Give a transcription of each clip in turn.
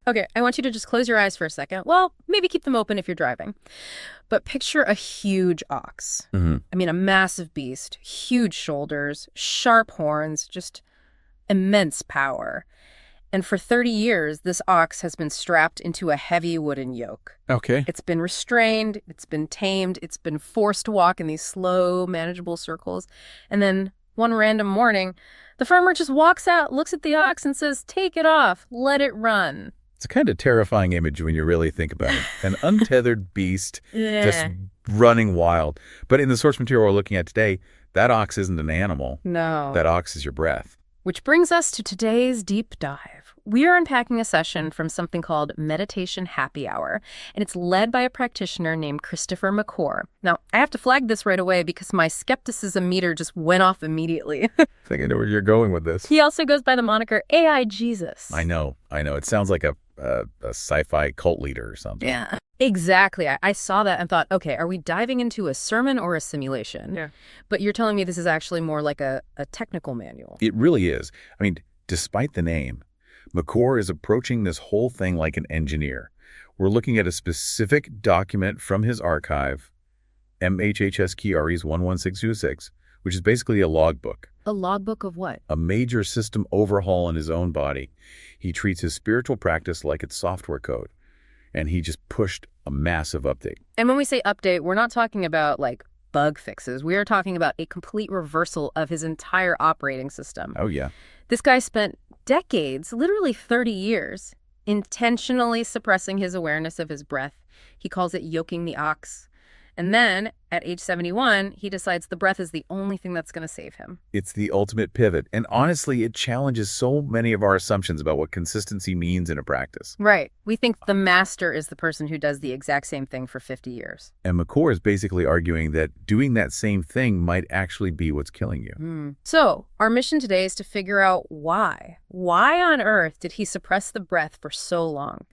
Okay, I want you to just close your eyes for a second. Well, maybe keep them open if you're driving. But picture a huge ox. I mean, a massive beast, huge shoulders, sharp horns, just immense power. And for 30 years, this ox has been strapped into a heavy wooden yoke. Okay. It's been restrained, it's been tamed, it's been forced to walk in these slow, manageable circles. And then one random morning, the farmer just walks out, looks at the ox, and says, "Take it off, let it run." It's a kind of terrifying image when you really think about it. An untethered beast just Yeah. running wild. But in the source material we're looking at today, that ox isn't an animal. No. That ox is your breath. Which brings us to today's deep dive. We are unpacking a session from something called Meditation Happy Hour, and it's led by a practitioner named Christopher McClure. Now, I have to flag this right away because my skepticism meter just went off immediately. I think I know where you're going with this. He also goes by the moniker AI Jesus. I know. It sounds like a sci-fi cult leader or something. Yeah. Exactly. I saw that and thought, okay, are we diving into a sermon or a simulation? Yeah. But you're telling me this is actually more like a technical manual. It really is. I mean, despite the name, McClure is approaching this whole thing like an engineer. We're looking at a specific document from his archive, MHHS-KREs 11626, which is basically a logbook. A logbook of what? A major system overhaul in his own body. He treats his spiritual practice like it's software code. And he just pushed a massive update. And when we say update, we're not talking about like bug fixes. We are talking about a complete reversal of his entire operating system. Oh, yeah. This guy spent decades, literally 30 years, intentionally suppressing his awareness of his breath. He calls it yoking the ox. And then, at age 71, he decides the breath is the only thing that's going to save him. It's the ultimate pivot. And honestly, it challenges so many of our assumptions about what consistency means in a practice. Right. We think the master is the person who does the exact same thing for 50 years. And McClure is basically arguing that doing that same thing might actually be what's killing you. So, our mission today is to figure out why. Why on earth did he suppress the breath for so long?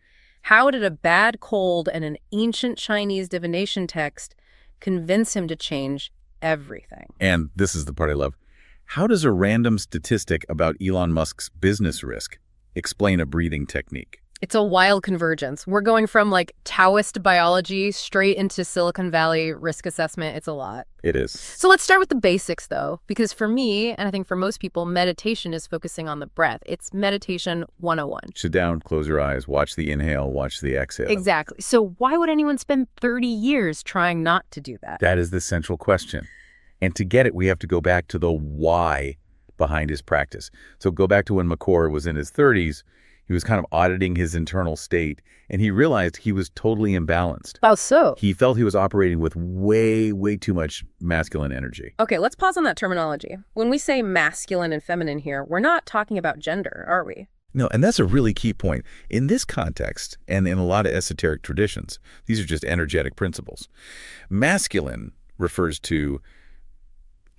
How did a bad cold and an ancient Chinese divination text convince him to change everything? And this is the part I love. How does a random statistic about Elon Musk's business risk explain a breathing technique? It's a wild convergence. We're going from like Taoist biology straight into Silicon Valley risk assessment. It's a lot. It is. So let's start with the basics, though, because for me, and I think for most people, meditation is focusing on the breath. It's meditation 101. Sit down, close your eyes, watch the inhale, watch the exhale. Exactly. So why would anyone spend 30 years trying not to do that? That is the central question. And to get it, we have to go back to the why behind his practice. So go back to when McClure was in his 30s. He was kind of auditing his internal state, and he realized he was totally imbalanced. How so? He felt he was operating with way, way too much masculine energy. Okay, let's pause on that terminology. When we say masculine and feminine here, we're not talking about gender, are we? No, and that's a really key point. In this context, and in a lot of esoteric traditions, these are just energetic principles. Masculine refers to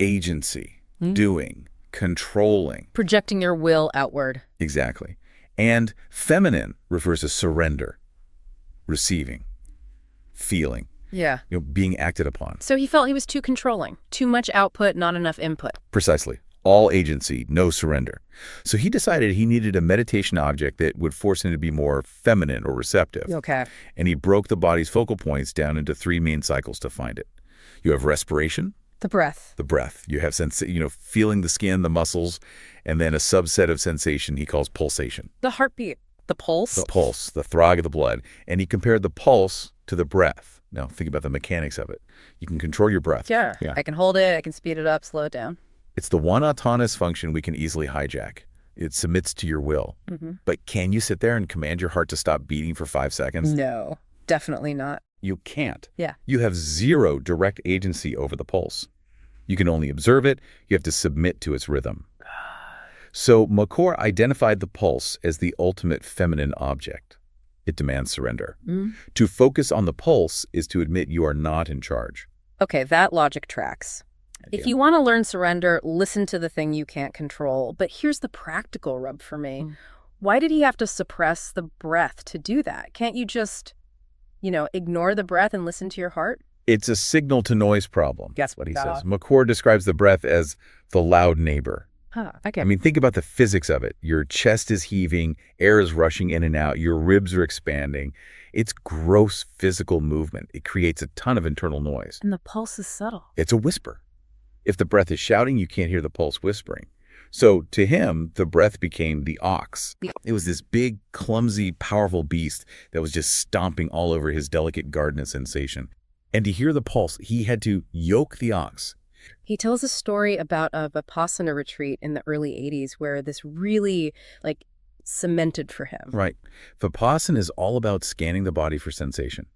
agency, doing, controlling. Projecting your will outward. Exactly. And feminine refers to surrender, receiving, feeling, Yeah. being acted upon. So he felt he was too controlling. Too much output, not enough input. Precisely. All agency, no surrender. So he decided he needed a meditation object that would force him to be more feminine or receptive. Okay. And he broke the body's focal points down into 3 main cycles to find it. You have respiration, The breath. the breath. You have feeling the skin, the muscles, and then a subset of sensation he calls pulsation. The heartbeat. The pulse. The pulse, the throb of the blood. And he compared the pulse to the breath. Now, think about the mechanics of it. You can control your breath. Yeah. I can hold it. I can speed it up, slow it down. It's the one autonomous function we can easily hijack. It submits to your will. But can you sit there and command your heart to stop beating for 5 seconds? No, definitely not. You can't. Yeah. You have zero direct agency over the pulse. You can only observe it. You have to submit to its rhythm. So McClure identified the pulse as the ultimate feminine object. It demands surrender. To focus on the pulse is to admit you are not in charge. Okay, that logic tracks. If you want to learn surrender, listen to the thing you can't control. But here's the practical rub for me. Why did he have to suppress the breath to do that? Can't you just, ignore the breath and listen to your heart? It's a signal to noise problem. That's what he says. McClure describes the breath as the loud neighbor. Huh, I okay. mean, think about the physics of it. Your chest is heaving, air is rushing in and out, your ribs are expanding. It's gross physical movement. It creates a ton of internal noise. And the pulse is subtle. It's a whisper. If the breath is shouting, you can't hear the pulse whispering. So to him, the breath became the ox. It was this big, clumsy, powerful beast that was just stomping all over his delicate garden of sensation. And to hear the pulse, he had to yoke the ox. He tells a story about a Vipassana retreat in the early 80s where this really, cemented for him. Right. Vipassana is all about scanning the body for sensation.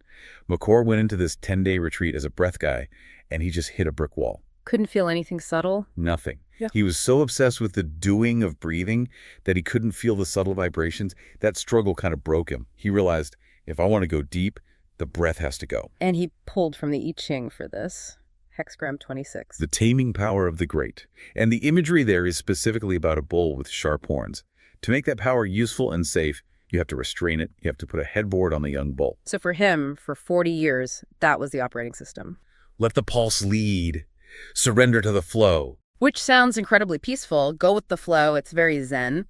McCord went into this 10-day retreat as a breath guy, and he just hit a brick wall. Couldn't feel anything subtle? Nothing. Yeah. He was so obsessed with the doing of breathing that he couldn't feel the subtle vibrations. That struggle kind of broke him. He realized, if I want to go deep, the breath has to go. And he pulled from the I Ching for this. Hexagram 26. The taming power of the great. And the imagery there is specifically about a bull with sharp horns. To make that power useful and safe, you have to restrain it. You have to put a headboard on the young bull. So for him, for 40 years, that was the operating system. Let the pulse lead. Surrender to the flow. Which sounds incredibly peaceful. Go with the flow. It's very zen.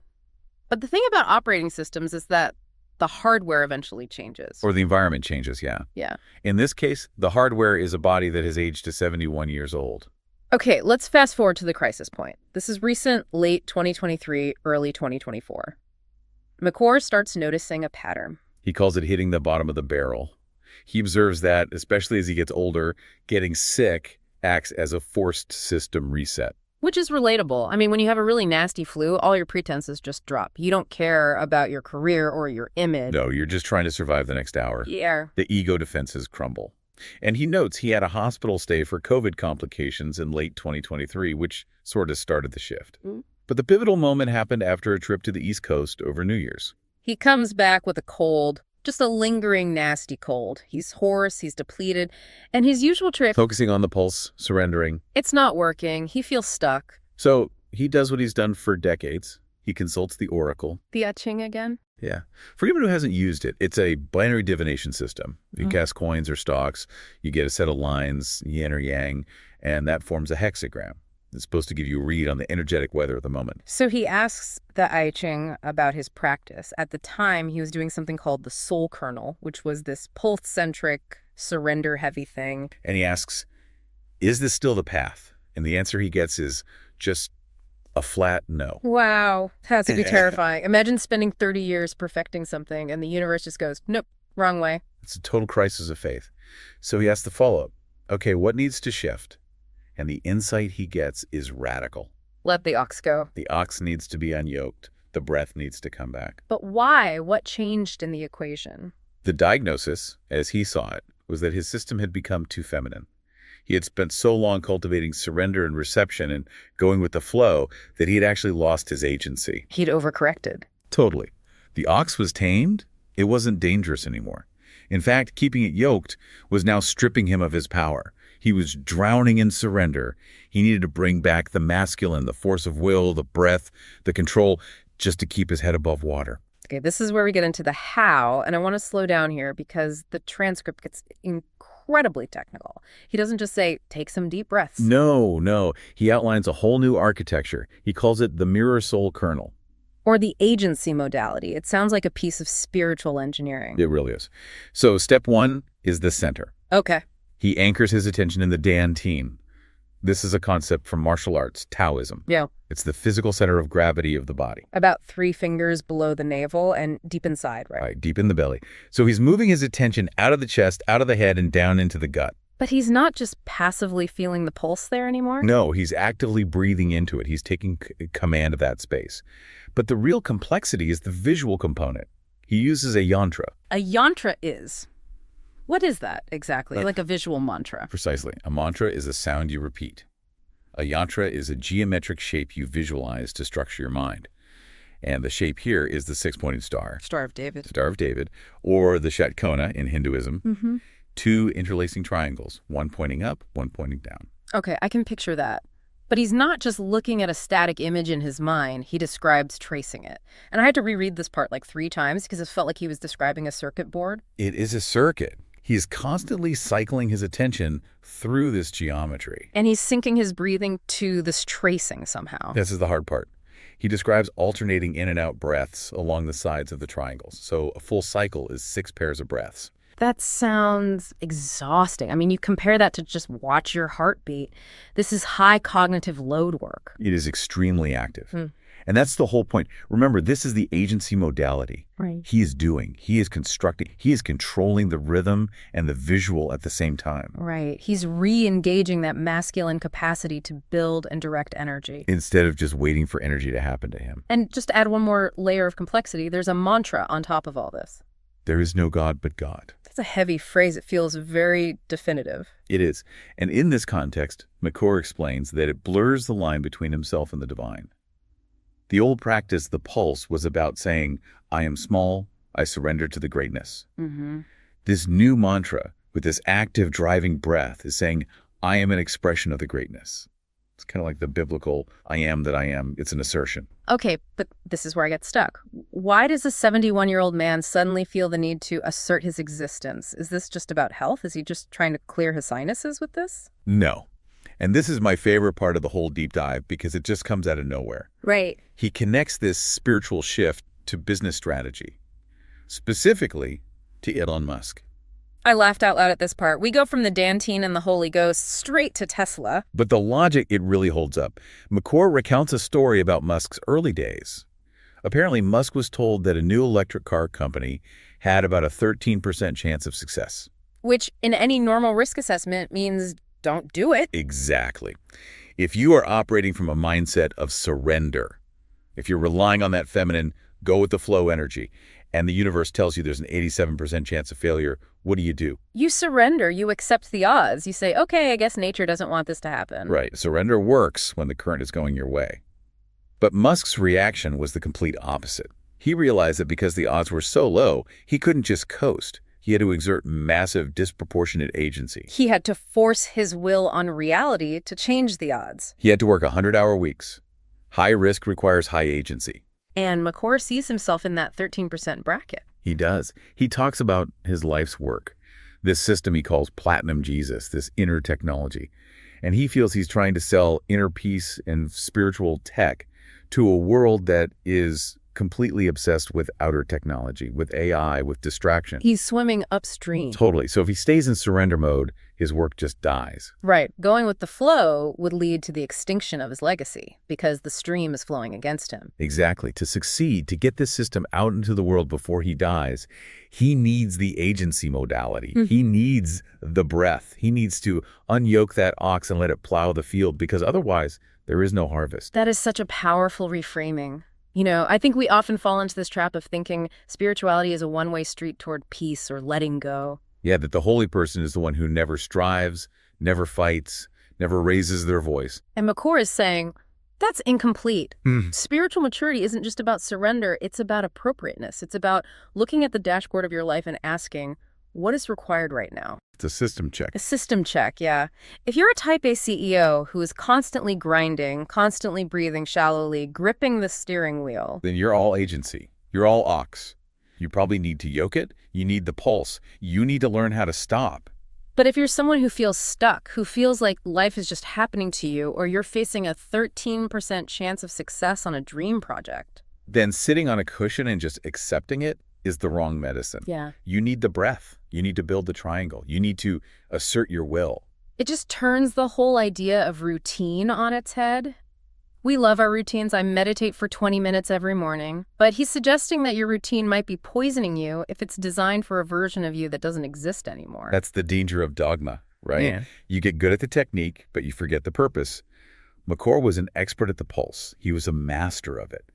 But the thing about operating systems is that the hardware eventually changes. Or the environment changes, yeah. Yeah. In this case, the hardware is a body that has aged to 71 years old. Okay, let's fast forward to the crisis point. This is recent, late 2023, early 2024. McCord starts noticing a pattern. He calls it hitting the bottom of the barrel. He observes that, especially as he gets older, getting sick acts as a forced system reset. Which is relatable. I mean, when you have a really nasty flu, all your pretenses just drop. You don't care about your career or your image. No, you're just trying to survive the next hour. Yeah. The ego defenses crumble. And he notes he had a hospital stay for COVID complications in late 2023, which sort of started the shift. But the pivotal moment happened after a trip to the East Coast over New Year's. He comes back with a cold, just a lingering, nasty cold. He's hoarse, he's depleted, and his usual trick... Focusing on the pulse, surrendering. It's not working. He feels stuck. So he does what he's done for decades. He consults the oracle. The I Ching again? Yeah. For anyone who hasn't used it, it's a binary divination system. You cast coins or stocks, you get a set of lines, yin or yang, and that forms a hexagram. It's supposed to give you a read on the energetic weather of the moment. So he asks the I Ching about his practice. At the time, he was doing something called the soul kernel, which was this pulse-centric, surrender-heavy thing. And he asks, is this still the path? And the answer he gets is just a flat no. Wow, that's to be terrifying. Imagine spending 30 years perfecting something and the universe just goes, nope, wrong way. It's a total crisis of faith. So he asks the follow-up, okay, what needs to shift? And the insight he gets is radical. Let the ox go. The ox needs to be unyoked. The breath needs to come back. But why? What changed in the equation? The diagnosis, as he saw it, was that his system had become too feminine. He had spent so long cultivating surrender and reception and going with the flow that he had actually lost his agency. He'd overcorrected. Totally. The ox was tamed. It wasn't dangerous anymore. In fact, keeping it yoked was now stripping him of his power. He was drowning in surrender. He needed to bring back the masculine, the force of will, the breath, the control, just to keep his head above water. Okay, this is where we get into the how, and I want to slow down here because the transcript gets incredibly technical. He doesn't just say, take some deep breaths. No. He outlines a whole new architecture. He calls it the mirror soul kernel. Or the agency modality. It sounds like a piece of spiritual engineering. It really is. So step one is the center. Okay. He anchors his attention in the dantian. This is a concept from martial arts, Taoism. Yeah. It's the physical center of gravity of the body. About 3 fingers below the navel and deep inside, right? Right, deep in the belly. So he's moving his attention out of the chest, out of the head, and down into the gut. But he's not just passively feeling the pulse there anymore? No, he's actively breathing into it. He's taking command of that space. But the real complexity is the visual component. He uses a yantra. A yantra is... What is that exactly? Like a visual mantra. Precisely. A mantra is a sound you repeat. A yantra is a geometric shape you visualize to structure your mind. And the shape here is the 6-pointed star. Star of David. Star of David, or the Shatkona in Hinduism. Mm-hmm. 2 interlacing triangles, one pointing up, one pointing down. Okay, I can picture that. But he's not just looking at a static image in his mind. He describes tracing it. And I had to reread this part like 3 times because it felt like he was describing a circuit board. It is a circuit. He is constantly cycling his attention through this geometry. And he's syncing his breathing to this tracing somehow. This is the hard part. He describes alternating in and out breaths along the sides of the triangles. So a full cycle is 6 pairs of breaths. That sounds exhausting. I mean, you compare that to just watch your heartbeat. This is high cognitive load work. It is extremely active. And that's the whole point. Remember, this is the agency modality. Right. He is doing, he is constructing, he is controlling the rhythm and the visual at the same time. Right. He's re-engaging that masculine capacity to build and direct energy. Instead of just waiting for energy to happen to him. And just to add one more layer of complexity, there's a mantra on top of all this. There is no God but God. That's a heavy phrase. It feels very definitive. It is. And in this context, McCore explains that it blurs the line between himself and the divine. The old practice, the pulse, was about saying, I am small, I surrender to the greatness. This new mantra, with this active driving breath, is saying, I am an expression of the greatness. It's kind of like the biblical, I am that I am. It's an assertion. Okay, but this is where I get stuck. Why does a 71-year-old man suddenly feel the need to assert his existence? Is this just about health? Is he just trying to clear his sinuses with this? No. And this is my favorite part of the whole deep dive because it just comes out of nowhere. Right. He connects this spiritual shift to business strategy, specifically to Elon Musk. I laughed out loud at this part. We go from the Dantine and the Holy Ghost straight to Tesla. But the logic, it really holds up. McCore recounts a story about Musk's early days. Apparently, Musk was told that a new electric car company had about a 13% chance of success. Which, in any normal risk assessment, means don't do it. Exactly. If you are operating from a mindset of surrender, if you're relying on that feminine, go with the flow energy, and the universe tells you there's an 87% chance of failure, what do? You surrender. You accept the odds. You say, okay, I guess nature doesn't want this to happen. Right. Surrender works when the current is going your way. But Musk's reaction was the complete opposite. He realized that because the odds were so low, he couldn't just coast. He had to exert massive, disproportionate agency. He had to force his will on reality to change the odds. He had to work 100-hour weeks. High risk requires high agency. And McCore sees himself in that 13% bracket. He does. He talks about his life's work, this system he calls Platinum Jesus, this inner technology. And he feels he's trying to sell inner peace and spiritual tech to a world that is completely obsessed with outer technology, with AI, with distraction. He's swimming upstream. Totally. So if he stays in surrender mode, his work just dies. Right. Going with the flow would lead to the extinction of his legacy because the stream is flowing against him. Exactly. To succeed, to get this system out into the world before he dies, he needs the agency modality. He needs the breath. He needs to unyoke that ox and let it plow the field because otherwise there is no harvest. That is such a powerful reframing. You know, I think we often fall into this trap of thinking spirituality is a one-way street toward peace or letting go. Yeah, that the holy person is the one who never strives, never fights, never raises their voice. And McCore is saying, that's incomplete. Spiritual maturity isn't just about surrender, it's about appropriateness. It's about looking at the dashboard of your life and asking, what is required right now? It's a system check. A system check, yeah. If you're a type A CEO who is constantly grinding, constantly breathing shallowly, gripping the steering wheel, Then you're all agency. You're all ox. You probably need to yoke it. You need the pulse. You need to learn how to stop. But if you're someone who feels stuck, who feels like life is just happening to you, or you're facing a 13% chance of success on a dream project, Then sitting on a cushion and just accepting it is the wrong medicine. yeah, You need the breath. You need to build the triangle. You need to assert your will. it just turns the whole idea of routine on its head. We love our routines. I meditate for 20 minutes every morning. But he's suggesting that your routine might be poisoning you if it's designed for a version of you that doesn't exist anymore. That's the danger of dogma, right? Yeah. You get good at the technique, but you forget the purpose. McCore was an expert at the pulse. He was a master of it.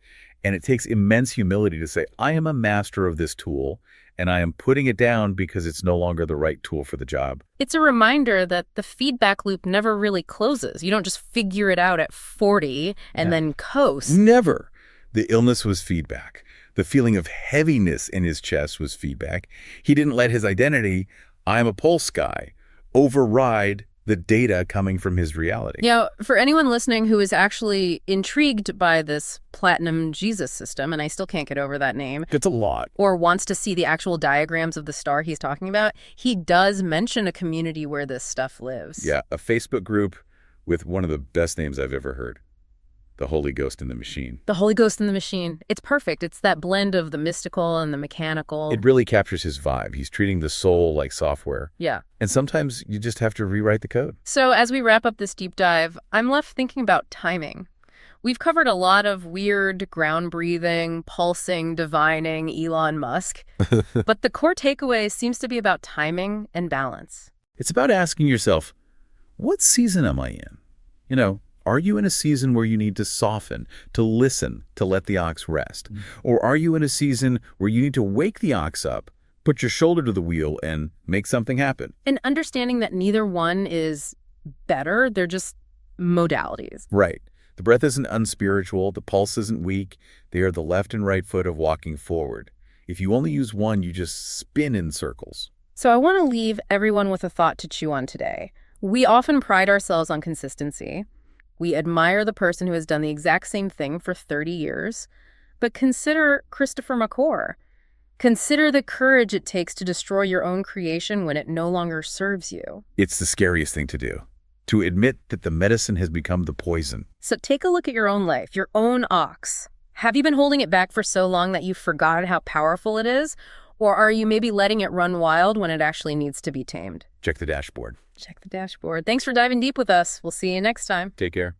And it takes immense humility to say, I am a master of this tool, and I am putting it down because it's no longer the right tool for the job. It's a reminder that the feedback loop never really closes. You don't just figure it out at 40 and then coast. Never. The illness was feedback. The feeling of heaviness in his chest was feedback. He didn't let his identity, I am a pulse guy, override the data coming from his reality. Yeah, for anyone listening who is actually intrigued by this Platinum Jesus system, and I still can't get over that name, It's a lot. or wants to see the actual diagrams of the star he's talking about, he does mention a community where this stuff lives. Yeah, a Facebook group with one of the best names I've ever heard. The Holy Ghost in the Machine. The Holy Ghost in the Machine. It's perfect. It's that blend of the mystical and the mechanical. It really captures his vibe. He's treating the soul like software. Yeah. And sometimes you just have to rewrite the code. So as we wrap up this deep dive, I'm left thinking about timing. We've covered a lot of weird, ground-breathing, pulsing, divining Elon Musk. But the core takeaway seems to be about timing and balance. It's about asking yourself, what season am I in? You know, are you in a season where you need to soften, to listen, to let the ox rest? Or are you in a season where you need to wake the ox up, put your shoulder to the wheel, and make something happen? And understanding that neither one is better, they're just modalities. Right. The breath isn't unspiritual, the pulse isn't weak. They are the left and right foot of walking forward. If you only use one, you just spin in circles. So I want to leave everyone with a thought to chew on today. We often pride ourselves on consistency. We admire the person who has done the exact same thing for 30 years. But consider Christopher McClure. Consider the courage it takes to destroy your own creation when it no longer serves you. It's the scariest thing to do, to admit that the medicine has become the poison. So take a look at your own life, your own ox. Have you been holding it back for so long that you've forgotten how powerful it is? Or are you maybe letting it run wild when it actually needs to be tamed? Check the dashboard. Check the dashboard. Thanks for diving deep with us. We'll see you next time. Take care.